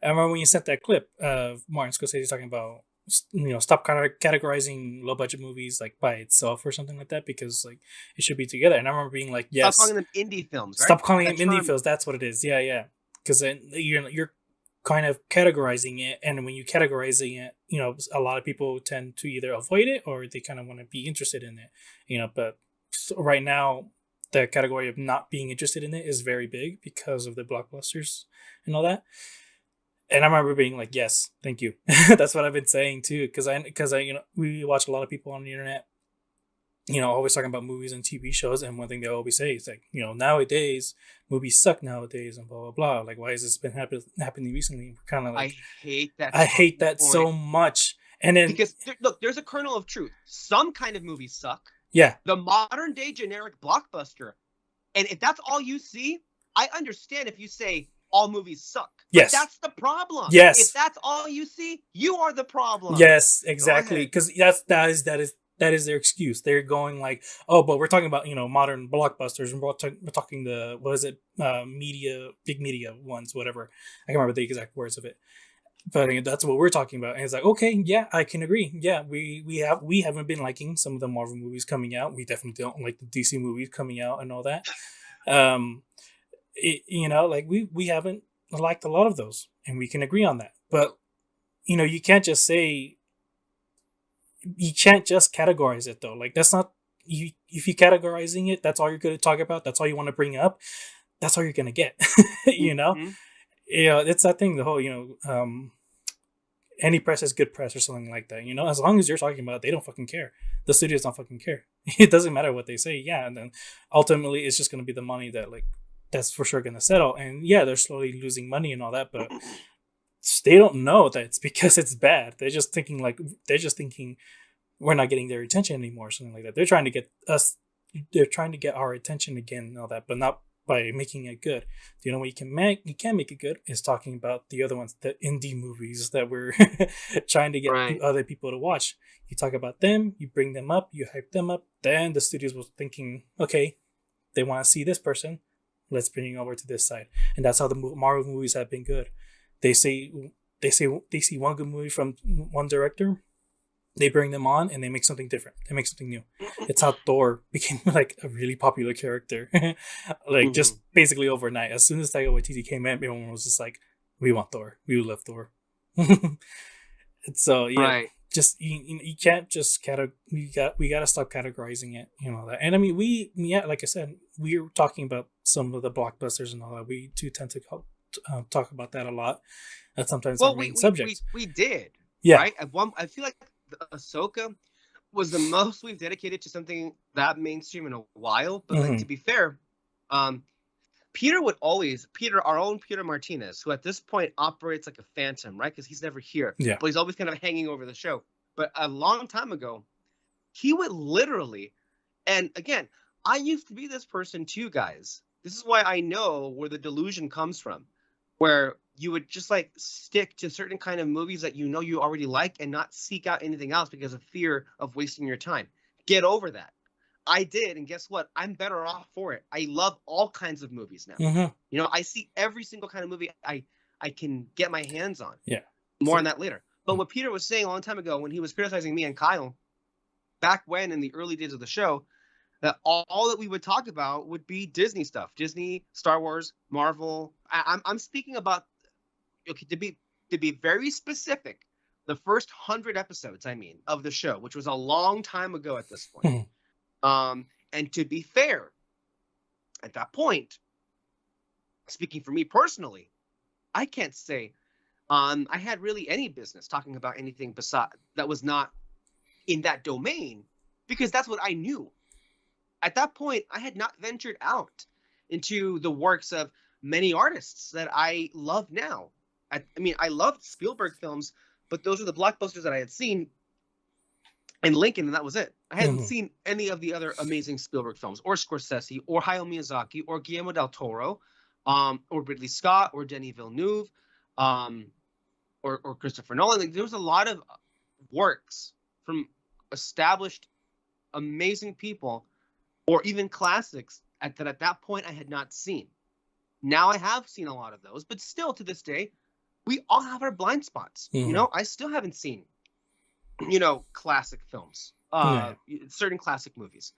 I remember when you sent that clip of Martin Scorsese talking about, stop kind of categorizing low budget movies like by itself or something like that, because like it should be together. And I remember being like, Stop yes, calling them indie films, right? stop calling That them indie term. films. That's what it is. Yeah, yeah. Because then you're kind of categorizing it, and when you categorizing it, a lot of people tend to either avoid it or they kind of want to be interested in it. But right now, the category of not being interested in it is very big because of the blockbusters and all that. And I remember being like, "Yes, thank you." That's what I've been saying too, because I we watch a lot of people on the internet, always talking about movies and TV shows, and one thing they always say is like, nowadays movies suck nowadays, and blah blah blah. Like, why has this been happening recently? We're kind of I like, hate that I hate talking that point so much. And then, because look, there's a kernel of truth. Some kind of movies suck. yeah, The modern day generic blockbuster, and if that's all you see, I understand if you say all movies suck. But yes, that's the problem. If yes, that's all you see, you are the problem. yes, Go exactly. ahead. Because that is their excuse. They're going like, oh, but we're talking about modern blockbusters, and we're talking the, what is it, big media ones, whatever. I can't remember the exact words of it, but that's what we're talking about. And it's like, okay, yeah, I can agree. Yeah, we haven't been liking some of the Marvel movies coming out. We definitely don't like the DC movies coming out and all that. Um, like we haven't liked a lot of those, and we can agree on that. But you can't just say, you can't just categorize it though. Like, that's not, you if you categorizing it, that's all you're going to talk about. That's all you want to bring up. That's all you're going to get. you know, Mm-hmm. it's that thing. The whole any press is good press or something like that. As long as you're talking about it, they don't fucking care. The studios don't fucking care. It doesn't matter what they say. Yeah, and then ultimately it's just going to be the money that, like, that's for sure going to settle. And yeah, they're slowly losing money and all that, but they don't know that it's because it's bad. They're just thinking we're not getting their attention anymore, or something like that. They're trying to get us. They're trying to get our attention again and all that, but not by making it good. The only way you can make it good is talking about the other ones, the indie movies that we're trying to get Right. other people to watch. You talk about them, you bring them up, you hype them up. Then the studios was thinking, okay, they want to see this person, let's bring it over to this side. And that's how the Marvel movies have been good. They say they see one good movie from one director, they bring them on and they make something different. They make something new. It's how Thor became like a really popular character, like Mm-hmm. just basically overnight. As soon as Taika Waititi came in, everyone was just like, "We want Thor. We love Thor." And so yeah, Right. just you can't just we got to stop categorizing it, that. And I mean, yeah, like I said, we're talking about some of the blockbusters and all that. We do tend to talk about that a lot. That's sometimes our Well, main subjects. we did, Yeah. right? At one, I feel like the Ahsoka was the most we've dedicated to something that mainstream in a while. But like, to Hmm. be fair, um, Peter, our own Peter Martinez, who at this point operates like a phantom, right? Because he's never here, Yeah. but he's always kind of hanging over the show. But a long time ago, he would literally, and again, I used to be this person too, guys. This is why I know where the delusion comes from, where you would just like stick to certain kind of movies that you know you already like and not seek out anything else because of fear of wasting your time. Get over that. I did, and guess what? I'm better off for it. I love all kinds of movies now. Hmm. I see every single kind of movie I can get my hands on. Yeah. More So, on that later. But what Peter was saying a long time ago when he was criticizing me and Kyle, back when in the early days of the show, that all that we would talk about would be Disney stuff, Disney, Star Wars, Marvel. I'm speaking about, okay, to be very specific, the first 100 episodes, I mean, of the show, which was a long time ago at this point. mhm. And to be fair, at that point, speaking for me personally, I can't say I had really any business talking about anything beside that was not in that domain, because that's what I knew. At that point, I had not ventured out into the works of many artists that I love now. I mean, I loved Spielberg films, but those are the blockbusters that I had seen in Lincoln, and that was it. I hadn't Mhm. seen any of the other amazing Spielberg films, or Scorsese, or Hayao Miyazaki, or Guillermo del Toro, or Ridley Scott, or Denis Villeneuve, um, or Christopher Nolan. Like, there was a lot of works from established, amazing people, or even classics at that point I had not seen. Now I have seen a lot of those, but still to this day, We all have our blind spots. You Mhm. know, I still haven't seen, classic films, Yeah. certain classic movies.